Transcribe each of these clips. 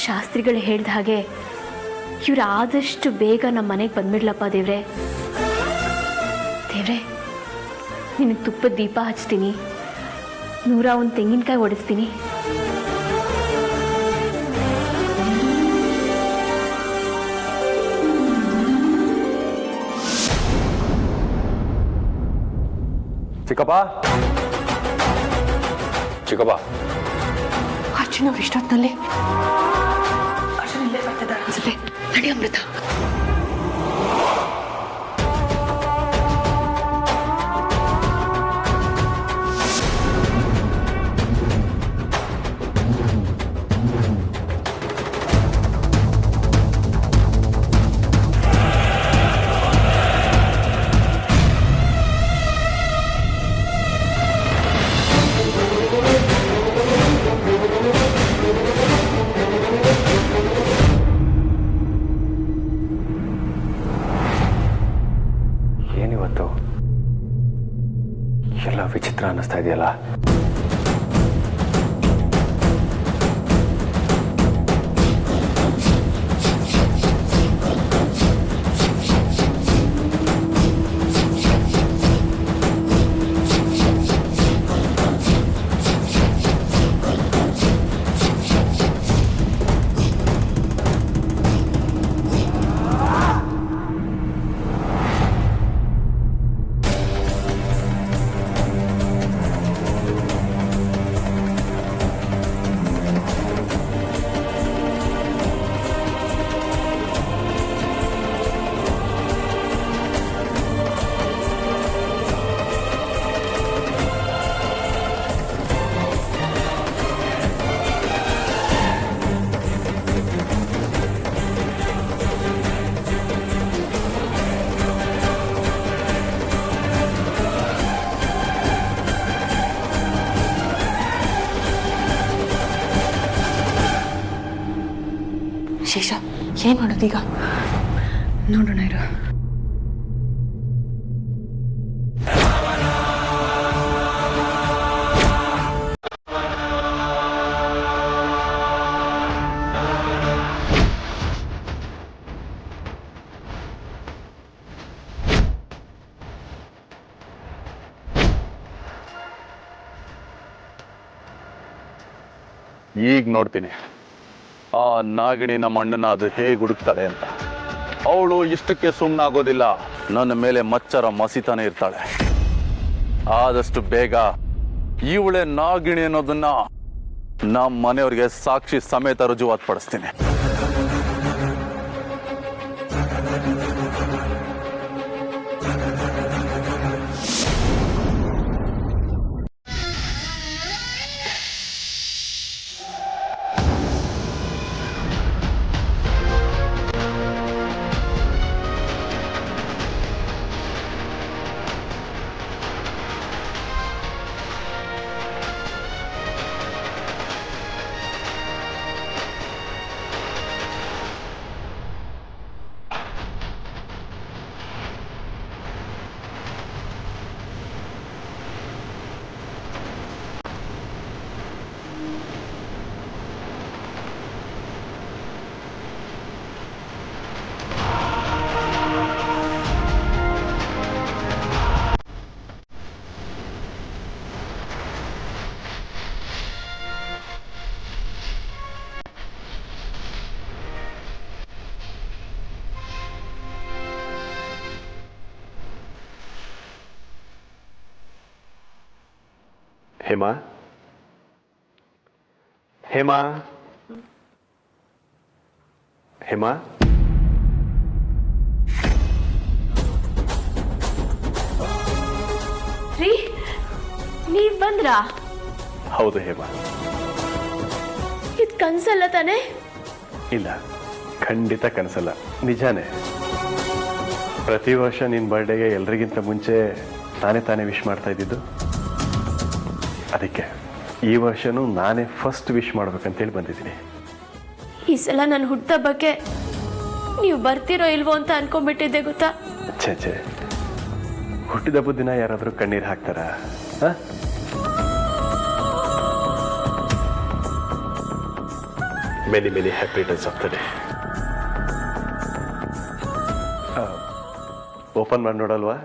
ಶಾಸ್ತ್ರಿಗಳು ಹೇಳ್ದ ಹಾಗೆ ಇವ್ರು ಆದಷ್ಟು ಬೇಗ ನಮ್ಮ ಮನೆಗೆ ಬಂದ್ಬಿಡ್ಲಪ್ಪ ದೇವ್ರೆ. ದೇವ್ರೆ, ನಿನಗೆ ತುಪ್ಪದ ದೀಪ ಹಚ್ತೀನಿ, 101 ತೆಂಗಿನಕಾಯಿ ಒಡಿಸ್ತೀನಿ. ಚಿಕ್ಕಪ್ಪ, ಚಿಕ್ಕಪ್ಪ, ಅರ್ಜುನವ್ರು ಇಷ್ಟೊತ್ತಿನಲ್ಲಿ ಅರ್ಜುನ ಇಲ್ಲೇ ಬರ್ತಿದ್ದಾರೆ ಅನ್ಸುತ್ತೆ. ನಡಿ ಅಮೃತ. ಏನಿವತ್ತು ಎಲ್ಲ ವಿಚಿತ್ರ ಅನ್ನಿಸ್ತಾ ಇದೆಯಲ್ಲ. ಶೇಷ, ಏನ್ ಮಾಡೋದೀಗ? ನೋಡೋಣ ಇರು. ಈಗ ನೋಡ್ತೀನಿ ಆ ನಾಗಿಣಿ ನಮ್ಮ ಅಣ್ಣನ ಅದು ಹೇಗೆ ಹುಡುಕ್ತಾಳೆ ಅಂತ. ಅವಳು ಇಷ್ಟಕ್ಕೆ ಸುಮ್ಮನಾಗೋದಿಲ್ಲ, ನನ್ನ ಮೇಲೆ ಮಚ್ಚರ ಮಸಿತಾನೆ ಇರ್ತಾಳೆ. ಆದಷ್ಟು ಬೇಗ ಇವಳೆ ನಾಗಿಣಿ ಅನ್ನೋದನ್ನ ನಮ್ಮ ಮನೆಯವ್ರಿಗೆ ಸಾಕ್ಷಿ ಸಮೇತ ರುಜುವಾತ್ ಪಡಿಸ್ತೀನಿ. ಹೇಮಾ, ಹೇಮಾ, ಹೇಮಾ, ರೀ, ನೀವ್ ಬಂದ್ರಾ? ಹೌದು ಹೇಮಾ. ಇದ್ ಕನ್ಸಲ್ಲ ತಾನೆ? ಇಲ್ಲ, ಖಂಡಿತ ಕನಸಲ್ಲ, ನಿಜಾನೇ. ಪ್ರತಿ ವರ್ಷ ನಿನ್ನ ಬರ್ಡೇಗೆ ಎಲ್ರಿಗಿಂತ ಮುಂಚೆ ತಾನೇ ವಿಶ್ ಮಾಡ್ತಾ ಇದ್ದಿದ್ದು. ಅದಕ್ಕೆ ಈ ವರ್ಷನೂ ನಾನೇ ಫಸ್ಟ್ ವಿಶ್ ಮಾಡ್ಬೇಕಂತೇಳಿ ಬಂದಿದ್ದೀನಿ. ಈ ಸಲ ನನ್ನ ಹುಟ್ಟುಹಬ್ಬಕ್ಕೆ ನೀವು ಬರ್ತಿರೋ ಇಲ್ವೋ ಅಂತ ಅನ್ಕೊಂಡ್ಬಿಟ್ಟಿದ್ದೆ ಗೊತ್ತಾ? ಛೇ, ಹುಟ್ಟಿದಬ್ಬದ ದಿನ ಯಾರಾದರೂ ಕಣ್ಣೀರು ಹಾಕ್ತಾರಾ? Many many happy returns of the day. Open ಮಾಡಿ ನೋಡಲ್ವಾ?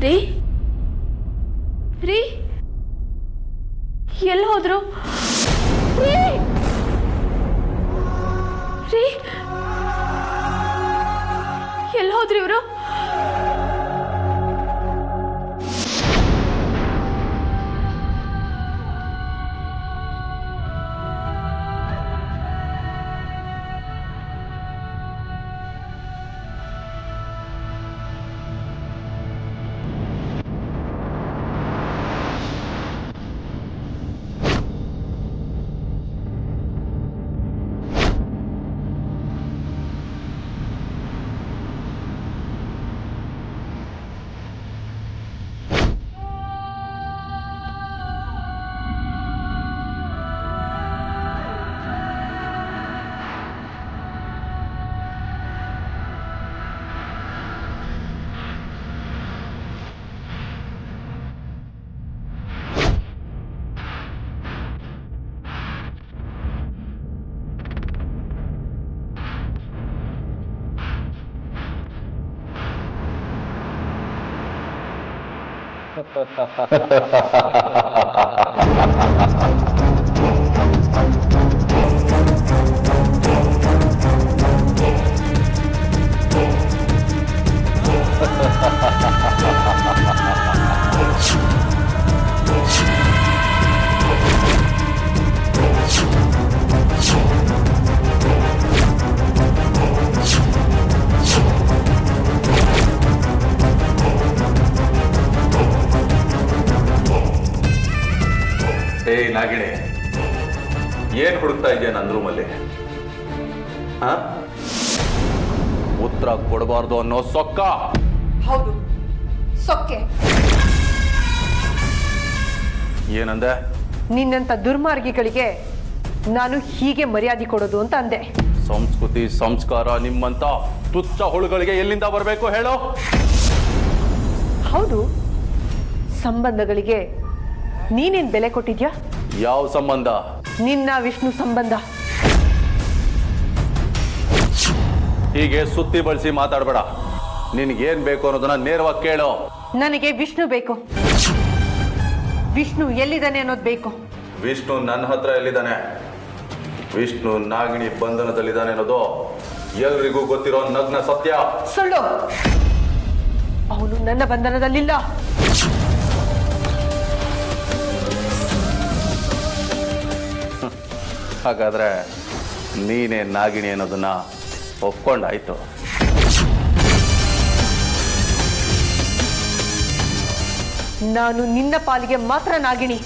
ರೀ ರೀ ಎಲ್ಲಿ ಹೋದ್ರು? ರೀ ರೀ ಎಲ್ಲಿ ಹೋದ್ರು ಇವರು? ಏಯ್ ನಾಗಿಣಿ, ಏನ್ ಹುಡುಕ್ತಾ ಇದೆಯಾ ನನ್ನ ರೂಮಲ್ಲಿ? ಉತ್ತರ ಕೊಡಬಾರ್ದು ಅನ್ನೋ ಸೊಕ್ಕ? ಹೌದು, ಸೊಕ್ಕೆ. ಏನಂದೆ? ನಿನ್ನಂತ ದುರ್ಮಾರ್ಗಿಗಳಿಗೆ ನಾನು ಹೀಗೆ ಮರ್ಯಾದೆ ಕೊಡೋದು ಅಂತ ಅಂದೆ. ಸಂಸ್ಕೃತಿ ಸಂಸ್ಕಾರ ನಿಮ್ಮಂತ ತುಚ್ಛ ಹುಳುಗಳಿಗೆ ಎಲ್ಲಿಂದ ಬರಬೇಕು ಹೇಳೋ? ಹೌದು, ಸಂಬಂಧಗಳಿಗೆ ನೀನೇನ್ ಬೆಲೆ ಕೊಟ್ಟಿದ್ಯಾ? ಯಾವ ಸಂಬಂಧ? ನಿನ್ನ ವಿಷ್ಣು ಸಂಬಂಧ. ಹೀಗೆ ಸುತ್ತಿ ಬಳಸಿ ಮಾತಾಡಬೇಡ. ನಿನ್ಗೇನ್ ಬೇಕು ಅನ್ನೋದನ್ನ ನೇರವಾಗಿ ಕೇಳೋ. ನನಗೆ ವಿಷ್ಣು ಬೇಕು. ವಿಷ್ಣು ಎಲ್ಲಿದ್ದಾನೆ ಅನ್ನೋದು ಬೇಕು. ವಿಷ್ಣು ನನ್ನ ಹತ್ರ ಎಲ್ಲಿದ್ದಾನೆ? ವಿಷ್ಣು ನಾಗಿಣಿ ಬಂಧನದಲ್ಲಿದ್ದಾನೆ ಅನ್ನೋದು ಎಲ್ರಿಗೂ ಗೊತ್ತಿರೋ ನಗ್ನ ಸತ್ಯ. ಸುಳ್ಳು. ಅವನು ನನ್ನ ಬಂಧನದಲ್ಲಿಲ್ಲ. ಹಾಗಾದ್ರೆ ನೀನೇ ನಾಗಿಣಿ ಅನ್ನೋದನ್ನ ಒಪ್ಕೊಂಡಾಯ್ತು. ನಾನು ನಿನ್ನ ಪಾಲಿಗೆ ಮಾತ್ರ ನಾಗಿಣಿ,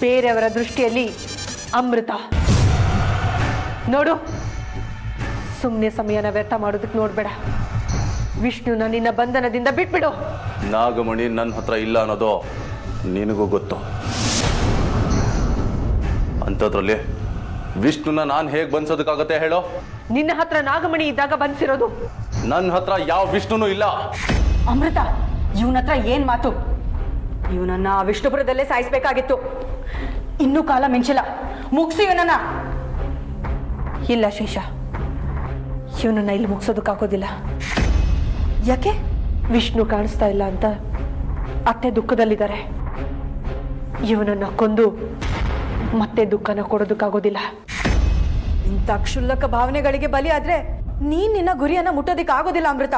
ಬೇರೆಯವರ ದೃಷ್ಟಿಯಲ್ಲಿ ಅಮೃತ. ನೋಡು, ಸುಮ್ಮನೆ ಸಮಯನ ವ್ಯರ್ಥ ಮಾಡೋದಕ್ಕೆ ನೋಡ್ಬೇಡ. ವಿಷ್ಣುನ ನಿನ್ನ ಬಂಧನದಿಂದ ಬಿಟ್ಬಿಡು. ನಾಗಮಣಿ ನನ್ನ ಹತ್ರ ಇಲ್ಲ ಅನ್ನೋದು ನಿನಗೂ ಗೊತ್ತು. ಅಂಥದ್ರಲ್ಲಿ ವಿಷ್ಣುನ ನಾನು ಹೇಗೆ ಬಂಧಿಸೋದಕ್ಕಾಗತ್ತೆ ಹೇಳೋ? ನಿನ್ನ ಹತ್ರ ನಾಗಮಣಿ ಇದ್ದಾಗ ಬಂಧಿಸಿರೋದು. ನನ್ನ ಹತ್ರ ಯಾವ ವಿಷ್ಣುನೂ ಇಲ್ಲ. ಅಮೃತ, ಇವನ ಹತ್ರ ಏನ್ ಮಾತು? ಇವನನ್ನ ವಿಷ್ಣುಪುರದಲ್ಲೇ ಸಾಯಿಸ್ಬೇಕಾಗಿತ್ತು. ಇನ್ನೂ ಕಾಲ ಮಿಂಚಿಲ್ಲ, ಮುಗಿಸಿ ಇವನನ್ನ. ಇಲ್ಲ ಶೇಷ, ಇವನನ್ನ ಇಲ್ಲಿ ಮುಗಿಸೋದಕ್ಕಾಗೋದಿಲ್ಲ. ಯಾಕೆ? ವಿಷ್ಣು ಕಾಣಿಸ್ತಾ ಇಲ್ಲ ಅಂತ ಅತ್ತೆ ದುಃಖದಲ್ಲಿದ್ದಾರೆ. ಇವನನ್ನ ಕೊಂದು ಮತ್ತೆ ದುಃಖನ ಕೊಡೋದಕ್ಕಾಗೋದಿಲ್ಲ. ಇಂಥ ಕ್ಷುಲ್ಲಕ ಭಾವನೆಗಳಿಗೆ ಬಲಿ ಆದ್ರೆ ನೀನ್ ನಿನ್ನ ಗುರಿಯನ್ನ ಮುಟ್ಟೋದಿಕ್ಕಾಗೋದಿಲ್ಲ ಅಮೃತ.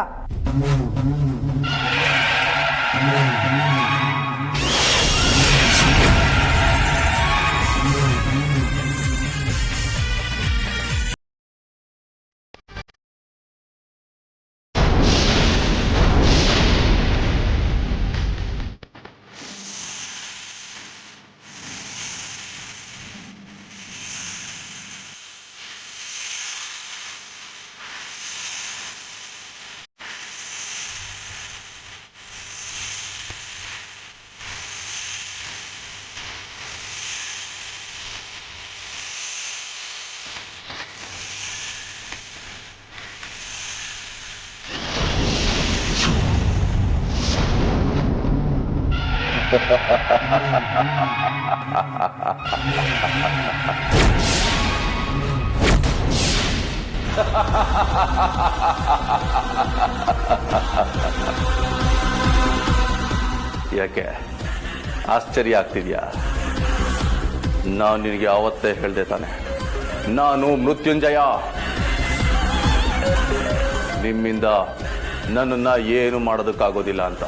ಯಾಕೆ ಆಶ್ಚರ್ಯ ಆಗ್ತಿದ್ಯಾ? ನಾನು ನಿನಗೆ ಆವತ್ತೇ ಹೇಳ್ದೆ ತಾನೆ, ನಾನು ಮೃತ್ಯುಂಜಯ. ನಿಮ್ಮಿಂದ ನನ್ನನ್ನ ಏನು ಮಾಡೋದಕ್ಕಾಗೋದಿಲ್ಲ ಅಂತ.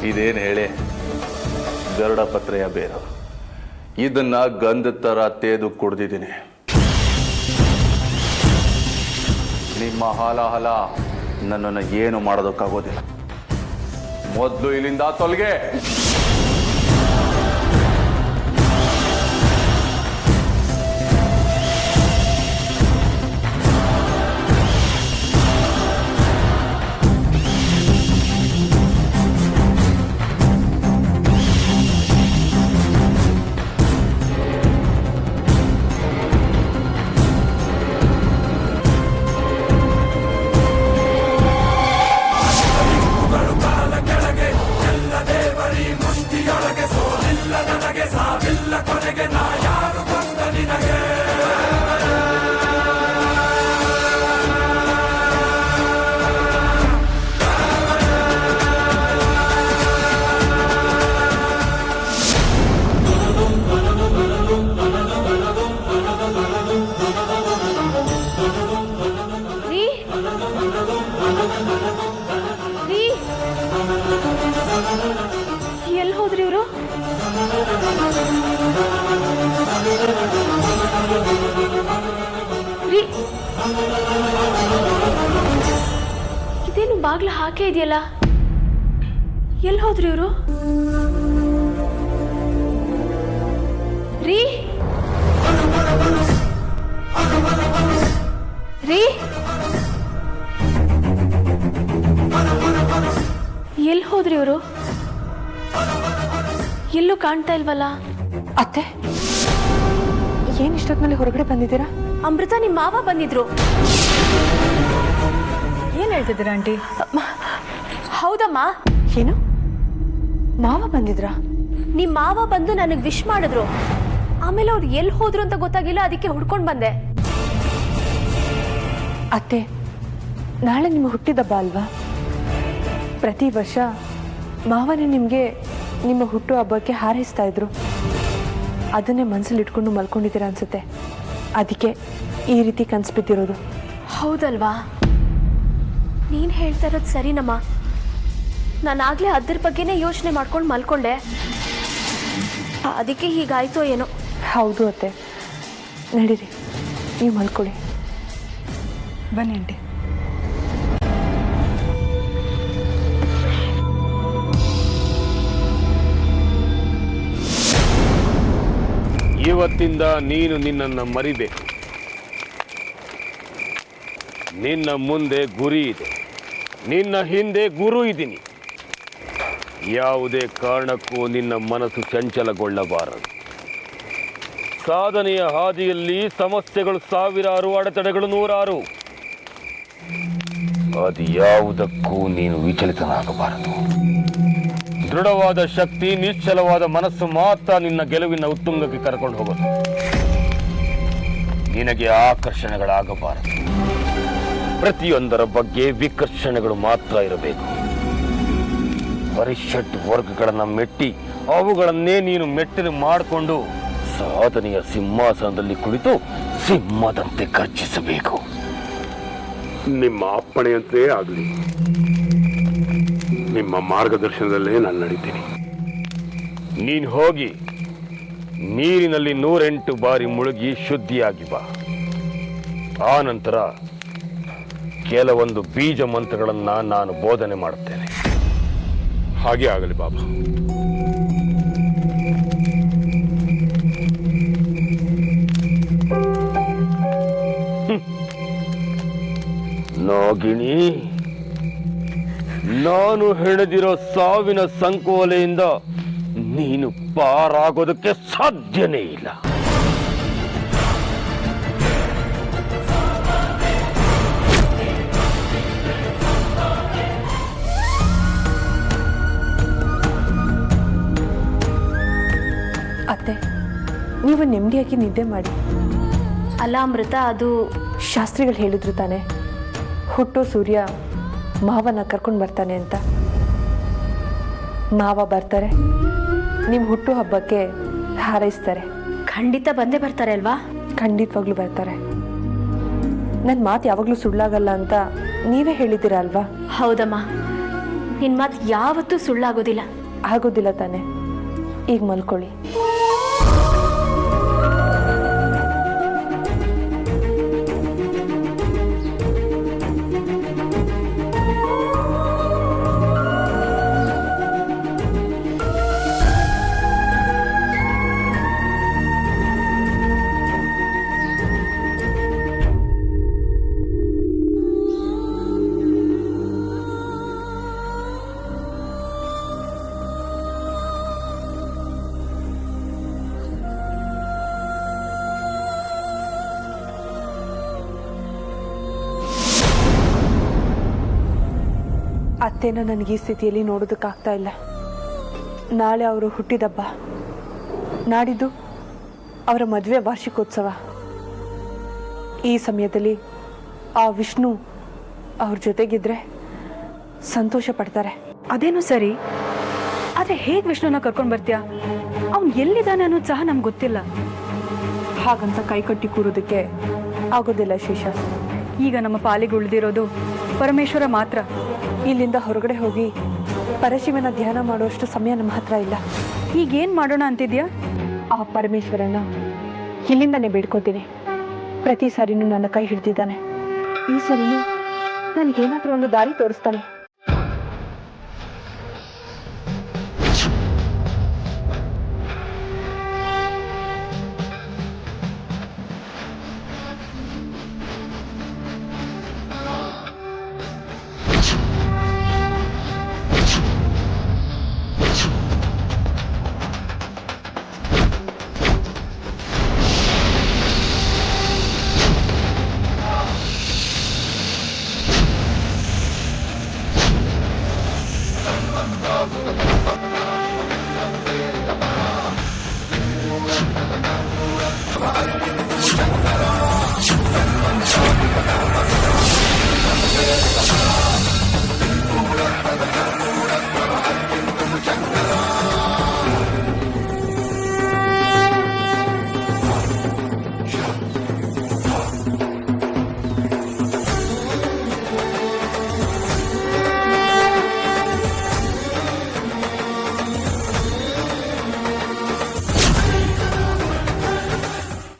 ಇದೇನು ಹೇಳಿ, ಗರುಡ ಪತ್ರೆಯ ಬೇರು. ಇದನ್ನ ಗಂಧದ ತರ ತೇದು ಕುಡ್ದಿದ್ದೀನಿ. ನಿಮ್ಮ ಹಾಲ ನನ್ನನ್ನು ಏನು ಮಾಡೋದಕ್ಕಾಗೋದಿಲ್ಲ. ಮೊದಲು ಇಲ್ಲಿಂದ ತೊಲಗೆ. ಎಲ್ಲಿ ಹೋದ್ರಿ ಇವರು? ಇದೇನು ಬಾಗ್ಲ ಹಾಕೇ ಇದೆಯಲ್ಲ, ಎಲ್ಲಿ ಹೋದ್ರಿ ಇವರು? ರೀ ರೀ ಎಲ್ಲಿ ಹೋದ್ರಿ ಇವರು? ಎಲ್ಲೂ ಕಾಣ್ತಾ ಇಲ್ವಲ್ಲ. ಅತ್ತೆ, ಏನ್ ಇಷ್ಟೊತ್ತಿನಲ್ಲಿ ಹೊರಗಡೆ ಬಂದಿದ್ದೀರಾ? ಅಮೃತ, ನಿಮ್ಮ ಮಾವ ಬಂದಿದ್ರು. ಏನ್ ಹೇಳ್ತಿದ್ದೀರಾ ಆಂಟಿ? ಹೌದಮ್ಮ. ಏನು, ಮಾವ ಬಂದಿದ್ರಾ? ನಿಮ್ಮ ಮಾವ ಬಂದು ನನಗೆ ವಿಶ್ ಮಾಡಿದ್ರು. ಆಮೇಲೆ ಅವ್ರು ಎಲ್ಲಿ ಹೋದ್ರು ಅಂತ ಗೊತ್ತಾಗಿಲ್ಲ, ಅದಕ್ಕೆ ಹುಡ್ಕೊಂಡು ಬಂದೆ. ಅತ್ತೆ, ನಾಳೆ ನಿಮ್ಮ ಹುಟ್ಟಿದಬ್ಬ ಅಲ್ವಾ? ಪ್ರತಿ ವರ್ಷ ಮಾವನೇ ನಿಮಗೆ ನಿಮ್ಮ ಹುಟ್ಟು ಹಬ್ಬಕ್ಕೆ ಹಾರೈಸ್ತಾ ಇದ್ರು. ಅದನ್ನೇ ಮನಸ್ಸಲ್ಲಿ ಇಟ್ಕೊಂಡು ಮಲ್ಕೊಂಡಿದ್ದೀರಾ ಅನ್ಸುತ್ತೆ. ಅದಕ್ಕೆ ಈ ರೀತಿ ಕನ್ಸು ಬಿದ್ದಿರೋದು. ಹೌದಲ್ವಾ? ನೀನು ಹೇಳ್ತಾ ಇರೋದು ಸರಿನಮ್ಮ. ನಾನಾಗಲೇ ಅದ್ರ ಬಗ್ಗೆನೇ ಯೋಚನೆ ಮಾಡ್ಕೊಂಡು ಮಲ್ಕೊಂಡೆ. ಅದಕ್ಕೆ ಹೀಗಾಯ್ತೋ ಏನೋ. ಹೌದು ಅತ್ತೆ, ನಡೀರಿ, ನೀವು ಮಲ್ಕೊಳ್ಳಿ. ಬನ್ನಿ ಆಂಟಿ. ಇವತ್ತಿಂದ ನೀನು ನಿನ್ನನ್ನು ಮರಿಬೇಕು. ನಿನ್ನ ಮುಂದೆ ಗುರಿ ಇದೆ, ನಿನ್ನ ಹಿಂದೆ ಗುರು ಇದ್ದೀನಿ. ಯಾವುದೇ ಕಾರಣಕ್ಕೂ ನಿನ್ನ ಮನಸ್ಸು ಚಂಚಲಗೊಳ್ಳಬಾರದು. ಸಾಧನೆಯ ಹಾದಿಯಲ್ಲಿ ಸಮಸ್ಯೆಗಳು ಸಾವಿರಾರು, ಅಡೆತಡೆಗಳು ನೂರಾರು. ಅದು ಯಾವುದಕ್ಕೂ ನೀನು ವಿಚಲಿತನಾಗಬಾರದು. ದೃಢವಾದ ಶಕ್ತಿ, ನಿಶ್ಚಲವಾದ ಮನಸ್ಸು ಮಾತ್ರ ನಿನ್ನ ಗೆಲುವಿನ ಉತ್ತುಂಗಕ್ಕೆ ಕರ್ಕೊಂಡು ಹೋಗೋದು. ನಿನಗೆ ಆಕರ್ಷಣೆಗಳಾಗಬಾರದು. ಪ್ರತಿಯೊಂದರ ಬಗ್ಗೆ ವಿಕರ್ಷಣೆಗಳು ಮಾತ್ರ ಇರಬೇಕು. ಪರಿಷತ್ ವರ್ಗಗಳನ್ನು ಮೆಟ್ಟಿ ಅವುಗಳನ್ನೇ ನೀನು ಮೆಟ್ಟಲು ಮಾಡಿಕೊಂಡು ಸಾಧನೆಯ ಸಿಂಹಾಸನದಲ್ಲಿ ಕುಳಿತು ಸಿಂಹದಂತೆ ಗರ್ಜಿಸಬೇಕು. ನಿಮ್ಮ ಅಪ್ಪಣೆಯಂತೆ ಆಗಲಿ. ನಿಮ್ಮ ಮಾರ್ಗದರ್ಶನದಲ್ಲೇ ನಾನು ನಡೀತೀನಿ. ನೀನು ಹೋಗಿ ನೀರಿನಲ್ಲಿ 108 ಬಾರಿ ಮುಳುಗಿ ಶುದ್ಧಿಯಾಗಿ ಬಾ. ಆ ನಂತರ ಕೆಲವೊಂದು ಬೀಜ ಮಂತ್ರಗಳನ್ನು ನಾನು ಬೋಧನೆ ಮಾಡುತ್ತೇನೆ. ಹಾಗೆ ಆಗಲಿ ಬಾಬಾ. ನಾಗಿಣಿ, ನಾನು ಹೆಣೆದಿರೋ ಸಾವಿನ ಸಂಕೋಲೆಯಿಂದ ನೀನು ಪಾರಾಗೋದಕ್ಕೆ ಸಾಧ್ಯನೇ ಇಲ್ಲ. ಅತ್ತೆ, ನೀವು ನೆಮ್ಮದಿಯಾಗಿ ನಿದ್ದೆ ಮಾಡಿ. ಅಲ್ಲ ಅಮೃತ, ಅದು ಶಾಸ್ತ್ರಿಗಳು ಹೇಳಿದ್ರು ತಾನೆ, ಹುಟ್ಟೋ ಸೂರ್ಯ ಮಾವನ ಕರ್ಕೊಂಡು ಬರ್ತಾನೆ ಅಂತ. ಮಾವ ಬರ್ತಾರೆ, ನಿಮ್ಮ ಹುಟ್ಟು ಹಬ್ಬಕ್ಕೆ ಹಾರೈಸ್ತಾರೆ. ಖಂಡಿತ ಬಂದೇ ಬರ್ತಾರೆ ಅಲ್ವಾ? ಖಂಡಿತವಾಗ್ಲೂ ಬರ್ತಾರೆ. ನನ್ನ ಮಾತು ಯಾವಾಗಲೂ ಸುಳ್ಳಾಗಲ್ಲ ಅಂತ ನೀವೇ ಹೇಳಿದ್ದೀರಾ ಅಲ್ವಾ? ಹೌದಮ್ಮ, ನಿನ್ನ ಮಾತು ಯಾವತ್ತೂ ಸುಳ್ಳಾಗೋದಿಲ್ಲ. ಆಗೋದಿಲ್ಲ ತಾನೆ. ಈಗ ಮಲ್ಕೊಳ್ಳಿ. ಅತ್ತೆನ ನನಗೆ ಈ ಸ್ಥಿತಿಯಲ್ಲಿ ನೋಡೋದಕ್ಕಾಗ್ತಾ ಇಲ್ಲ. ನಾಳೆ ಅವರು ಹುಟ್ಟಿದಬ್ಬ, ನಾಡಿದ್ದು ಅವರ ಮದುವೆ ವಾರ್ಷಿಕೋತ್ಸವ. ಈ ಸಮಯದಲ್ಲಿ ಆ ವಿಷ್ಣು ಅವ್ರ ಜೊತೆಗಿದ್ರೆ ಸಂತೋಷ ಪಡ್ತಾರೆ. ಅದೇನು ಸರಿ, ಆದರೆ ಹೇಗೆ ವಿಷ್ಣುನ ಕರ್ಕೊಂಡು ಬರ್ತೀಯಾ? ಅವ್ನು ಎಲ್ಲಿದ್ದಾನೆ ಅನ್ನೋದು ಸಹ ನಮ್ಗೆ ಗೊತ್ತಿಲ್ಲ. ಹಾಗಂತ ಕೈ ಕಟ್ಟಿ ಕೂರೋದಕ್ಕೆ ಆಗೋದಿಲ್ಲ ಶೇಷ. ಈಗ ನಮ್ಮ ಪಾಲಿಗೆ ಉಳಿದಿರೋದು ಪರಮೇಶ್ವರ ಮಾತ್ರ. ಇಲ್ಲಿಂದ ಹೊರಗಡೆ ಹೋಗಿ ಪರಶಿವನ ಧ್ಯಾನ ಮಾಡುವಷ್ಟು ಸಮಯ ನಮ್ಮ ಹತ್ರ ಇಲ್ಲ. ಈಗೇನು ಮಾಡೋಣ ಅಂತಿದ್ಯಾ? ಆ ಪರಮೇಶ್ವರನ ಇಲ್ಲಿಂದನೇ ಬೇಡ್ಕೋತೀನಿ. ಪ್ರತಿ ಸಾರಿನೂ ನನ್ನ ಕೈ ಹಿಡ್ದಿದ್ದಾನೆ. ಈ ಸರಿನೂ ನನಗೇನಾದ್ರೂ ಒಂದು ದಾರಿ ತೋರಿಸ್ತಾನೆ.